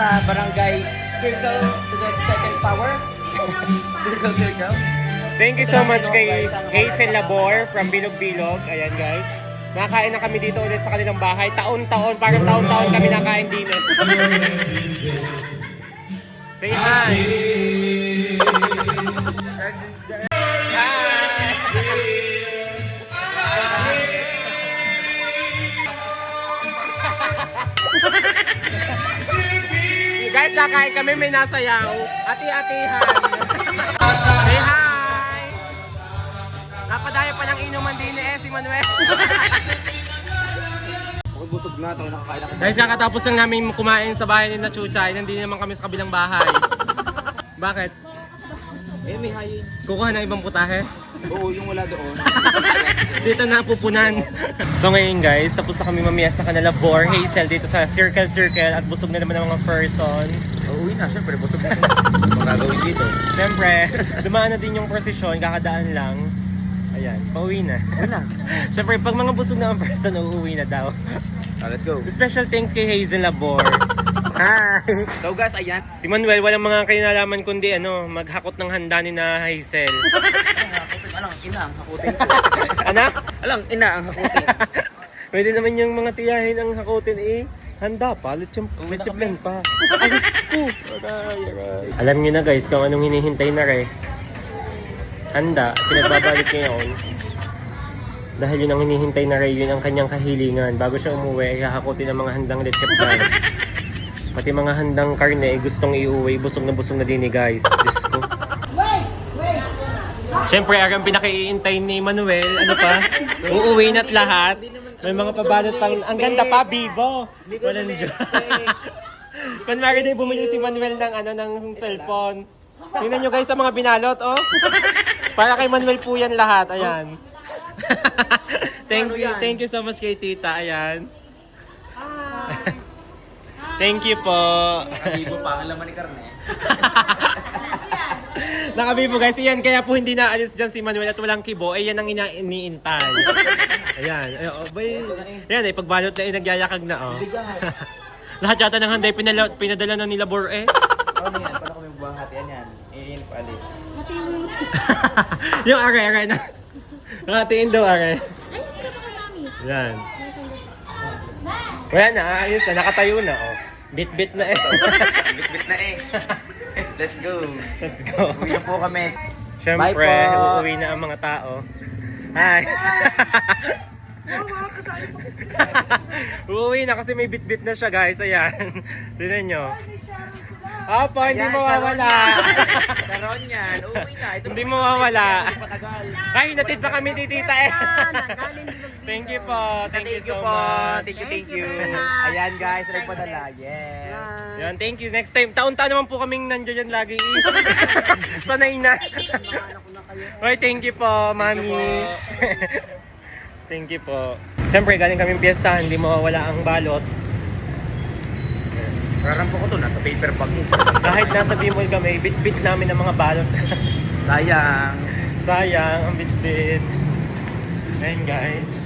sa barangay Circle to the Second Power. Circle. Thank you so much kay Hazel Labor from Bilog-Bilog. Ayan guys. Nakain na kami dito ulit sa kanilang bahay. Taon-taon, parang taon-taon kami nakain din. Say hi! Guys, nakain kami, may nasayaw. Ati-atihan. Say hi! Napadaya pa ng inuman din si Manuel. Busog na, tayo nakakain ako. Guys, kakatapos lang namin kumain sa bahay ni na Chuchay. Nandito naman kami sa kabilang bahay. Bakit? Eh, may hayin. Kukuha ng ibang putahe? Oo, yung wala doon. Dito na pupunan. So ngayon guys, tapos na kami mamiyas sa kanila Labor, Hazel dito sa Circle at busog na naman ang mga person. Uuwi na, syempre, busog na. Magagawin dito. Siyempre, dumaan na din yung prosesyon, kakadaan lang. Ayan, pauwi na. Wala. Siyempre, pag mga busog na ang person, uuwi na daw. Let's go. Special thanks kay Hazel Labor. Hi! So guys, ayan. Si Manuel, walang mga kinalaman kundi maghakot ng handa ni na Hazel. Alang, ina ang hakutin ko. Anak? Alang, ina ang hakutin. Pwede naman yung mga tiyahin ang hakutin handa pa, lechon plan pa. Ay, ko. Aray. Alam niyo na guys kung anong hinihintay na handa, pinagbabalik ngayon. Dahil yun ang hinihintay na yun ang kanyang kahilingan. Bago siya umuwi, ay hahakutin ang mga handang lechon plan. Pati mga handang karne, gustong iuwi, busog na din guys. Diyos ko. Siyempre, ang pinaki-iintay ni Manuel, ano pa? Uuwi na't lahat. May mga pabalot pang, ang ganda pa, Bibo. Walang Diyos. Kunwari na bumili si Manuel ng cellphone. Tingnan nyo guys sa mga binalot, oh. Para kay Manuel po yan lahat, ayan. Thank you so much kay tita, ayan. Thank you po. Ibo pa, ang laman ni karne. Nakabibo guys, yan kaya po hindi naalis dyan si Manuel at walang kibo, ay yan ang iniintay. Ayan, yan ay pagbalot na nagyayakag na oh. Lahat yata ng handay pinadala na ni Labor Ano yan, paano kami buhahatian yan? Iyan pa alis. Yung are na. Hatiin daw are. Yan. Wala na, ayos na, nakatayo na oh. Bit-bit na Bit-bit na Let's go. Let's go. Uwi na po kami. Siyempre, Bye po. uuwi na ang mga tao. Hi! Uuwi na kasi may bit-bit na siya guys. Ayan. Tignan nyo. Opo, hindi mawawala. Sharon yan. Uwi na. Ito Hindi mawawala. Patagal. Ay, natid pa kami ni tita Thank you po. Thank you so much. Thank you. Ayan guys, nagpadala. Yes. Yan, thank you. Next time, taon-taon naman po kaming nandiyan lagi. Sanay na. Hoy, thank you po, mami. Thank you po. Siyempre, galing kaming piyesta, hindi mawawala ang balot. Rarampo ko to, nasa paper bag mo. Kahit nasa Bimol kami, bit-bit namin ang mga balot. Sayang. Sayang, ang bit-bit. Ayan guys.